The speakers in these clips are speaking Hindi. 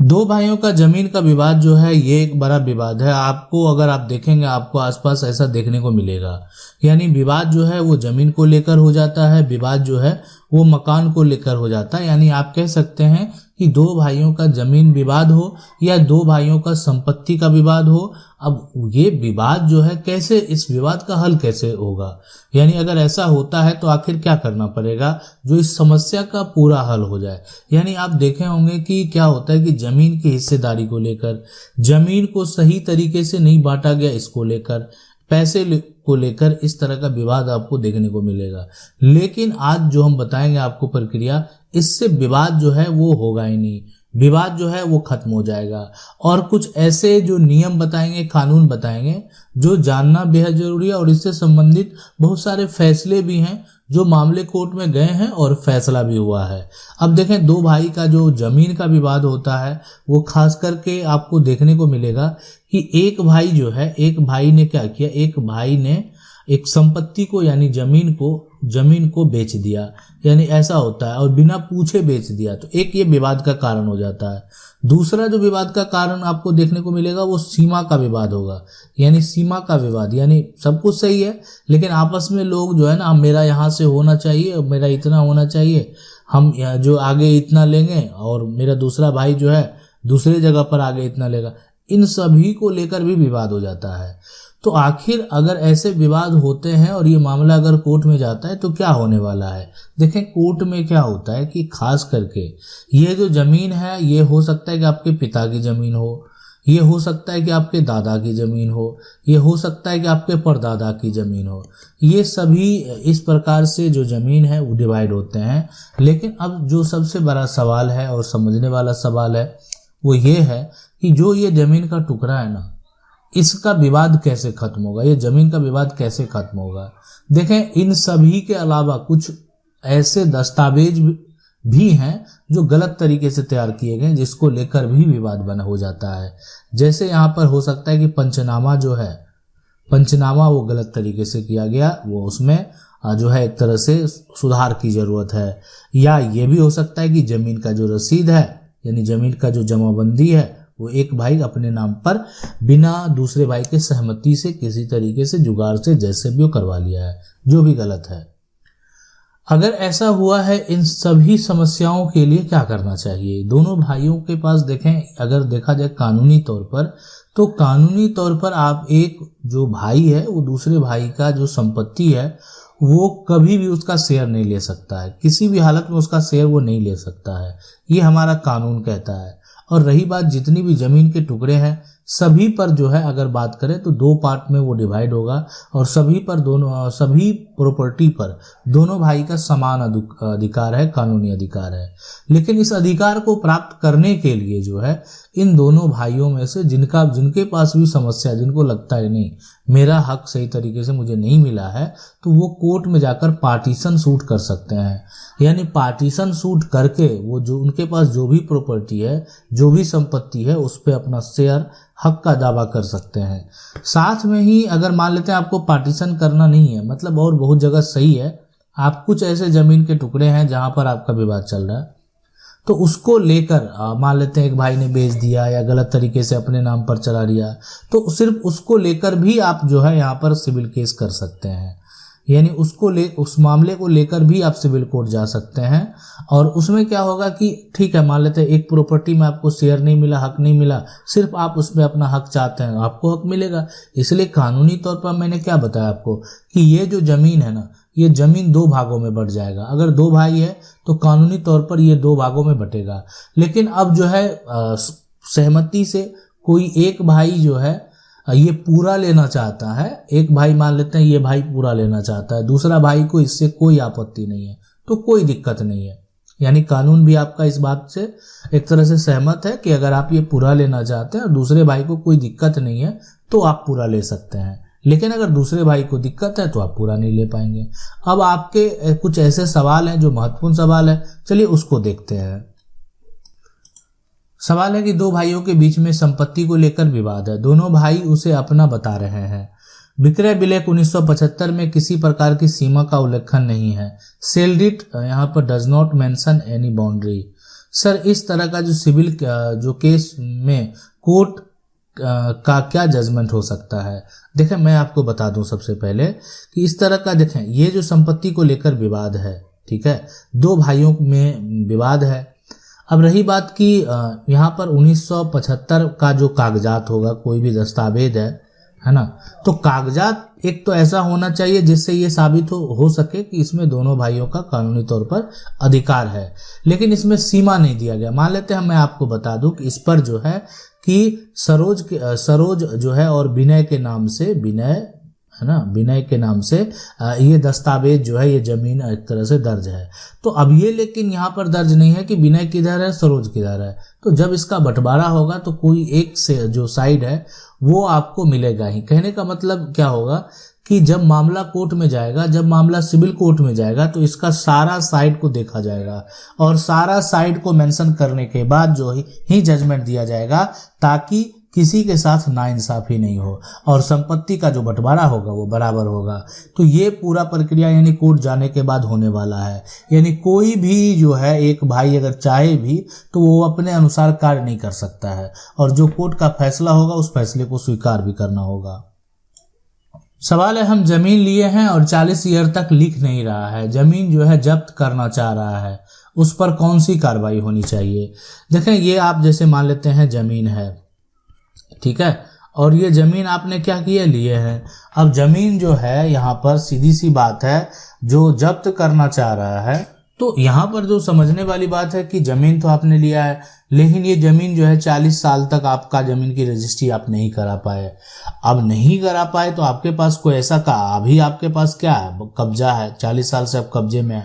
दो भाइयों का जमीन का विवाद जो है ये एक बड़ा विवाद है। आपको अगर आप देखेंगे आपको आसपास ऐसा देखने को मिलेगा। यानी विवाद जो है वो जमीन को लेकर हो जाता है, विवाद जो है वो मकान को लेकर हो जाता है। यानी आप कह सकते हैं कि दो भाइयों का जमीन विवाद हो या दो भाइयों का संपत्ति का विवाद हो। अब ये विवाद जो है कैसे, इस विवाद का हल कैसे होगा, यानी अगर ऐसा होता है तो आखिर क्या करना पड़ेगा जो इस समस्या का पूरा हल हो जाए। यानी आप देखे होंगे कि क्या होता है कि जमीन की हिस्सेदारी को लेकर, जमीन को सही तरीके से नहीं बांटा गया इसको लेकर, पैसे को लेकर इस तरह का विवाद आपको देखने को मिलेगा। लेकिन आज जो हम बताएंगे आपको प्रक्रिया, इससे विवाद जो है वो होगा ही नहीं, विवाद जो है वो खत्म हो जाएगा। और कुछ ऐसे जो नियम बताएंगे, कानून बताएंगे जो जानना बेहद जरूरी है। और इससे संबंधित बहुत सारे फैसले भी हैं जो मामले कोर्ट में गए हैं और फैसला भी हुआ है। अब देखें, दो भाई का जो जमीन का विवाद होता है वो खास करके आपको देखने को मिलेगा कि एक भाई जो है, एक भाई ने क्या किया, एक भाई ने एक संपत्ति को यानी जमीन को बेच दिया, यानी ऐसा होता है, और बिना पूछे बेच दिया, तो एक ये विवाद का कारण हो जाता है। दूसरा जो विवाद का कारण आपको देखने को मिलेगा वो सीमा का विवाद होगा। यानी सीमा का विवाद, यानी सब कुछ सही है लेकिन आपस में लोग जो है ना, मेरा यहाँ से होना चाहिए, मेरा इतना होना चाहिए, हम जो आगे इतना लेंगे और मेरा दूसरा भाई जो है दूसरे जगह पर आगे इतना लेगा, इन सभी को लेकर भी विवाद हो जाता है। तो आखिर अगर ऐसे विवाद होते हैं और ये मामला अगर कोर्ट में जाता है तो क्या होने वाला है। देखें, कोर्ट में क्या होता है कि खास करके ये जो जमीन है, ये हो सकता है कि आपके पिता की जमीन हो, ये हो सकता है कि आपके दादा की जमीन हो, ये हो सकता है कि आपके परदादा की जमीन हो, ये सभी इस प्रकार से जो जमीन है वो डिवाइड होते हैं। लेकिन अब जो सबसे बड़ा सवाल है और समझने वाला सवाल है वो ये है कि जो ये जमीन का टुकड़ा है ना, इसका विवाद कैसे खत्म होगा, ये जमीन का विवाद कैसे खत्म होगा। देखें, इन सभी के अलावा कुछ ऐसे दस्तावेज भी हैं जो गलत तरीके से तैयार किए गए जिसको लेकर भी विवाद बना हो जाता है। जैसे यहाँ पर हो सकता है कि पंचनामा जो है, पंचनामा वो गलत तरीके से किया गया, वो उसमें जो है एक तरह से सुधार की जरूरत है। या ये भी हो सकता है कि जमीन का जो रसीद है, यानी जमीन का जो जमाबंदी है, वो एक भाई अपने नाम पर बिना दूसरे भाई के सहमति से किसी तरीके से जुगाड़ से जैसे भी वो करवा लिया है, जो भी गलत है। अगर ऐसा हुआ है, इन सभी समस्याओं के लिए क्या करना चाहिए। दोनों भाइयों के पास देखें, अगर देखा जाए कानूनी तौर पर, तो कानूनी तौर पर आप एक जो भाई है वो दूसरे भाई का जो संपत्ति है वो कभी भी उसका शेयर नहीं ले सकता है, किसी भी हालत में उसका शेयर वो नहीं ले सकता है, ये हमारा कानून कहता है। और रही बात जितनी भी जमीन के टुकड़े हैं, सभी पर जो है अगर बात करें तो दो पार्ट में वो डिवाइड होगा और सभी प्रॉपर्टी पर दोनों भाई का समान अधिकार है, कानूनी अधिकार है। लेकिन इस अधिकार को प्राप्त करने के लिए जो है इन दोनों भाइयों में से जिनके पास भी समस्या, जिनको लगता है नहीं मेरा हक सही तरीके से मुझे नहीं मिला है, तो वो कोर्ट में जाकर पार्टीशन सूट कर सकते हैं। यानी पार्टीशन सूट करके वो जो उनके पास जो भी प्रॉपर्टी है, जो भी संपत्ति है, उस पर अपना शेयर, हक का दावा कर सकते हैं। साथ में ही अगर मान लेते हैं आपको पार्टीशन करना नहीं है, मतलब और बहुत जगह सही है, आप कुछ ऐसे जमीन के टुकड़े हैं जहां पर आपका विवाद चल रहा है, तो उसको लेकर मान लेते हैं एक भाई ने बेच दिया या गलत तरीके से अपने नाम पर चला लिया, तो सिर्फ उसको लेकर भी आप जो है यहाँ पर सिविल केस कर सकते हैं। यानी उस मामले को लेकर भी आप सिविल कोर्ट जा सकते हैं। और उसमें क्या होगा कि ठीक है, मान लेते हैं एक प्रॉपर्टी में आपको शेयर नहीं मिला, हक नहीं मिला, सिर्फ आप उसमें अपना हक चाहते हैं, आपको हक मिलेगा। इसलिए कानूनी तौर पर मैंने क्या बताया आपको कि ये जो जमीन है ना, ये जमीन दो भागों में बंट जाएगा। अगर दो भाई है तो कानूनी तौर पर ये दो भागों में बटेगा। लेकिन अब जो है सहमति से कोई एक भाई जो है ये पूरा लेना चाहता है, एक भाई मान लेते हैं ये भाई पूरा लेना चाहता है, दूसरा भाई को इससे कोई आपत्ति नहीं है, तो कोई दिक्कत नहीं है। यानी कानून भी आपका इस बात से एक तरह से सहमत है कि अगर आप ये पूरा लेना चाहते हैं और दूसरे भाई को कोई दिक्कत नहीं है तो आप पूरा ले सकते हैं। लेकिन अगर दूसरे भाई को दिक्कत है तो आप पूरा नहीं ले पाएंगे। अब आपके कुछ ऐसे सवाल हैं जो महत्वपूर्ण सवाल है, चलिए उसको देखते हैं। सवाल है कि दो भाइयों के बीच में संपत्ति को लेकर विवाद है, दोनों भाई उसे अपना बता रहे हैं। विक्रय विलेख 1975 में किसी प्रकार की सीमा का उल्लेखन नहीं है। सेल डीड यहाँ पर does not mention any boundary. Sir इस तरह का जो सिविल जो केस में कोर्ट का क्या जजमेंट हो सकता है? देखें मैं आपको बता दूं सबसे पहले कि इस तरह का, देखें ये जो संपत्ति को लेकर विवाद है, ठीक है, दो भाइयों में विवाद है। अब रही बात कि यहाँ पर 1975 का जो कागजात होगा, कोई भी दस्तावेज है ना, तो कागजात एक तो ऐसा होना चाहिए जिससे ये साबित हो सके कि इसमें दोनों भाइयों का कानूनी तौर पर अधिकार है, लेकिन इसमें सीमा नहीं दिया गया। मान लेते हैं, मैं आपको बता दूं कि इस पर जो है कि सरोज जो है और विनय के नाम से, विनय है ना, विनय के नाम से ये दस्तावेज जो है, ये जमीन एक तरह से दर्ज है। तो अब ये लेकिन यहाँ पर दर्ज नहीं है कि विनय किधर है, सरोज किधर है। तो जब इसका बंटवारा होगा तो कोई एक से जो साइड है वो आपको मिलेगा ही। कहने का मतलब क्या होगा कि जब मामला कोर्ट में जाएगा, जब मामला सिविल कोर्ट में जाएगा, तो इसका सारा साइड को देखा जाएगा और सारा साइड को मेंशन करने के बाद जो ही जजमेंट दिया जाएगा, ताकि किसी के साथ नाइंसाफी नहीं हो और संपत्ति का जो बंटवारा होगा वो बराबर होगा। तो ये पूरा प्रक्रिया यानी कोर्ट जाने के बाद होने वाला है। यानी कोई भी जो है एक भाई अगर चाहे भी तो वो अपने अनुसार कार्य नहीं कर सकता है, और जो कोर्ट का फैसला होगा उस फैसले को स्वीकार भी करना होगा। सवाल है, हम जमीन लिए हैं और 40 ईयर तक लिख नहीं रहा है, जमीन जो है जब्त करना चाह रहा है, उस पर कौन सी कार्रवाई होनी चाहिए? देखें, ये आप जैसे मान लेते हैं जमीन है, ठीक है, और ये जमीन आपने क्या किया, लिए हैं। अब जमीन जो है यहाँ पर सीधी सी बात है, जो जब्त करना चाह रहा है, तो यहाँ पर जो समझने वाली बात है कि जमीन तो आपने लिया है, लेकिन ये जमीन जो है 40 साल तक आपका जमीन की रजिस्ट्री आप नहीं करा पाए। अब नहीं करा पाए तो आपके पास कोई ऐसा का अभी आपके पास क्या है, कब्जा है, 40 साल से आप कब्जे में है,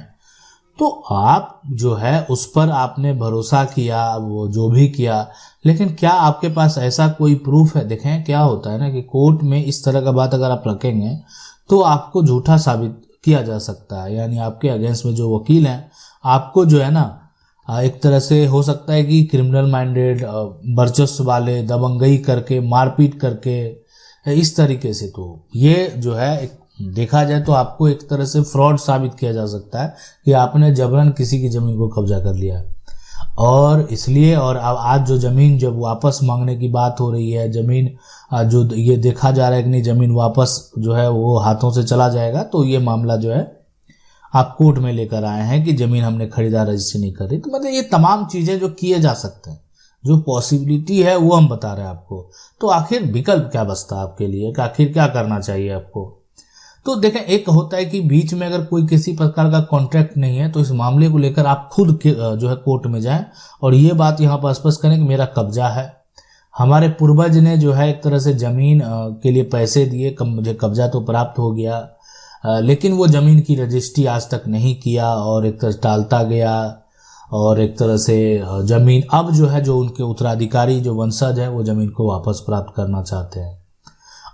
तो आप जो है उस पर आपने भरोसा किया, वो जो भी किया, लेकिन क्या आपके पास ऐसा कोई प्रूफ है? देखें क्या होता है ना कि कोर्ट में इस तरह का बात अगर आप रखेंगे तो आपको झूठा साबित किया जा सकता है। यानी आपके अगेंस्ट में जो वकील हैं, आपको जो है ना एक तरह से हो सकता है कि क्रिमिनल माइंडेड, वर्चस्व वाले, दबंगई करके, मारपीट करके, इस तरीके से, तो ये जो है देखा जाए तो आपको एक तरह से फ्रॉड साबित किया जा सकता है कि आपने जबरन किसी की जमीन को कब्जा कर लिया। और इसलिए, और अब आज जो जमीन जब वापस मांगने की बात हो रही है, जमीन जो ये देखा जा रहा है कि नहीं जमीन वापस जो है वो हाथों से चला जाएगा, तो ये मामला जो है आप कोर्ट में लेकर आए हैं कि जमीन हमने खरीदा, रजिस्ट्री नहीं करी। तो मतलब ये तमाम चीजें जो किए जा सकते हैं, जो पॉसिबिलिटी है वो हम बता रहे हैं आपको। तो आखिर विकल्प क्या बचता है आपके लिए कि आखिर क्या करना चाहिए आपको? तो देखें, एक होता है कि बीच में अगर कोई किसी प्रकार का कॉन्ट्रैक्ट नहीं है तो इस मामले को लेकर आप खुद जो है कोर्ट में जाएं और ये बात यहाँ पर स्पष्ट करें कि मेरा कब्जा है, हमारे पूर्वज ने जो है एक तरह से जमीन के लिए पैसे दिए, मुझे कब्जा तो प्राप्त हो गया, लेकिन वो जमीन की रजिस्ट्री आज तक नहीं किया और एक तरह टालता गया, और एक तरह से जमीन अब जो है जो उनके उत्तराधिकारी जो वंशज है वो जमीन को वापस प्राप्त करना चाहते हैं।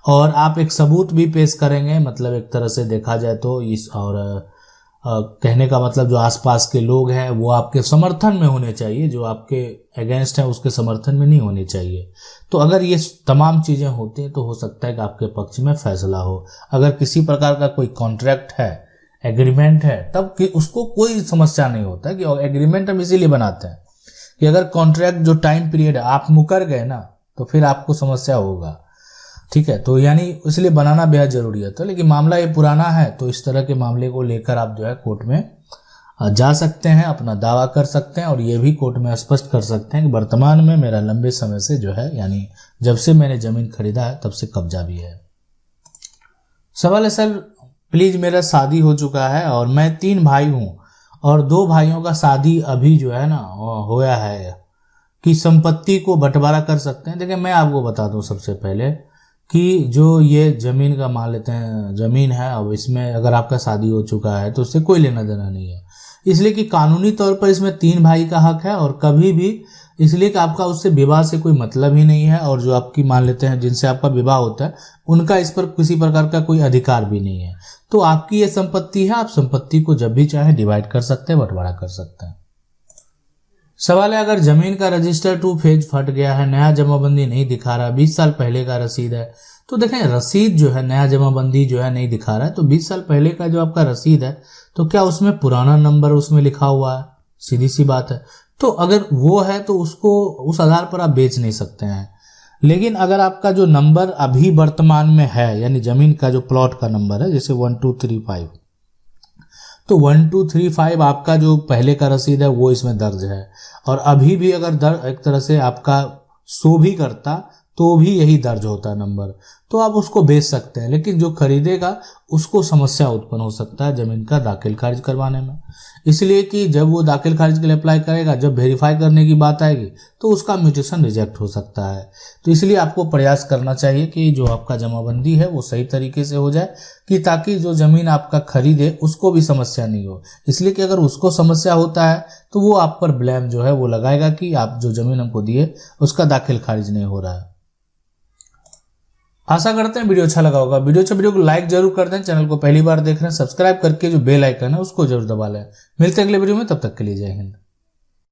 और आप एक सबूत भी पेश करेंगे, मतलब एक तरह से देखा जाए तो इस, और कहने का मतलब जो आसपास के लोग हैं वो आपके समर्थन में होने चाहिए, जो आपके अगेंस्ट है उसके समर्थन में नहीं होने चाहिए। तो अगर ये तमाम चीजें होती हैं तो हो सकता है कि आपके पक्ष में फैसला हो। अगर किसी प्रकार का कोई कॉन्ट्रैक्ट है, एग्रीमेंट है, तब कि उसको कोई समस्या नहीं होता है कि एग्रीमेंट हम इसीलिए बनाते हैं कि अगर कॉन्ट्रैक्ट जो टाइम पीरियड है आप मुकर गए ना तो फिर आपको समस्या होगा, ठीक है। तो यानी इसलिए बनाना बेहद जरूरी है। तो लेकिन मामला ये पुराना है तो इस तरह के मामले को लेकर आप जो है कोर्ट में जा सकते हैं, अपना दावा कर सकते हैं और ये भी कोर्ट में स्पष्ट कर सकते हैं कि वर्तमान में मेरा लंबे समय से जो है यानी जब से मैंने जमीन खरीदा है तब से कब्जा भी है। सवाल है, सर प्लीज मेरा शादी हो चुका है और मैं 3 भाई हूं और 2 भाइयों का शादी अभी जो है ना होया है कि संपत्ति को बंटवारा कर सकते हैं। देखिए मैं आपको बता दूं सबसे पहले कि जो ये जमीन का मान लेते हैं जमीन है, अब इसमें अगर आपका शादी हो चुका है तो उससे कोई लेना देना नहीं है, इसलिए कि कानूनी तौर पर इसमें 3 भाई का हक है और कभी भी इसलिए कि आपका उससे विवाह से कोई मतलब ही नहीं है और जो आपकी मान लेते हैं जिनसे आपका विवाह होता है उनका इस पर किसी प्रकार का कोई अधिकार भी नहीं है। तो आपकी ये संपत्ति है, आप संपत्ति को जब भी चाहे डिवाइड कर सकते हैं, बंटवारा कर सकते हैं। सवाल है, अगर जमीन का रजिस्टर 2 फेज फट गया है, नया जमाबंदी नहीं दिखा रहा, 20 साल पहले का रसीद है, तो देखें रसीद जो है नया जमाबंदी जो है नहीं दिखा रहा है, तो 20 साल पहले का जो आपका रसीद है तो क्या उसमें पुराना नंबर उसमें लिखा हुआ है? सीधी सी बात है, तो अगर वो है तो उसको उस आधार पर आप बेच नहीं सकते हैं। लेकिन अगर आपका जो नंबर अभी वर्तमान में है, यानी जमीन का जो प्लॉट का नंबर है, जैसे 1235, तो 1235 आपका जो पहले का रसीद है वो इसमें दर्ज है, और अभी भी अगर एक तरह से आपका शो भी करता तो भी यही दर्ज होता नंबर, तो आप उसको बेच सकते हैं। लेकिन जो खरीदेगा उसको समस्या उत्पन्न हो सकता है जमीन का दाखिल खारिज करवाने में, इसलिए कि जब वो दाखिल खारिज के लिए अप्लाई करेगा, जब वेरीफाई करने की बात आएगी तो उसका म्यूटेशन रिजेक्ट हो सकता है। तो इसलिए आपको प्रयास करना चाहिए कि जो आपका जमाबंदी है वो सही तरीके से हो जाए, कि ताकि जो जमीन आपका खरीदे उसको भी समस्या नहीं हो। इसलिए कि अगर उसको समस्या होता है तो वो आप पर ब्लेम जो है वो लगाएगा कि आप जो जमीन हमको दिए उसका दाखिल खारिज नहीं हो रहा है। आशा करते हैं वीडियो अच्छा लगा होगा। वीडियो को लाइक जरूर कर दें। चैनल को पहली बार देख रहे हैं, सब्सक्राइब करके जो बेल आइकन है उसको जरूर दबा लें। मिलते हैं अगले वीडियो में, तब तक के लिए जय हिंद।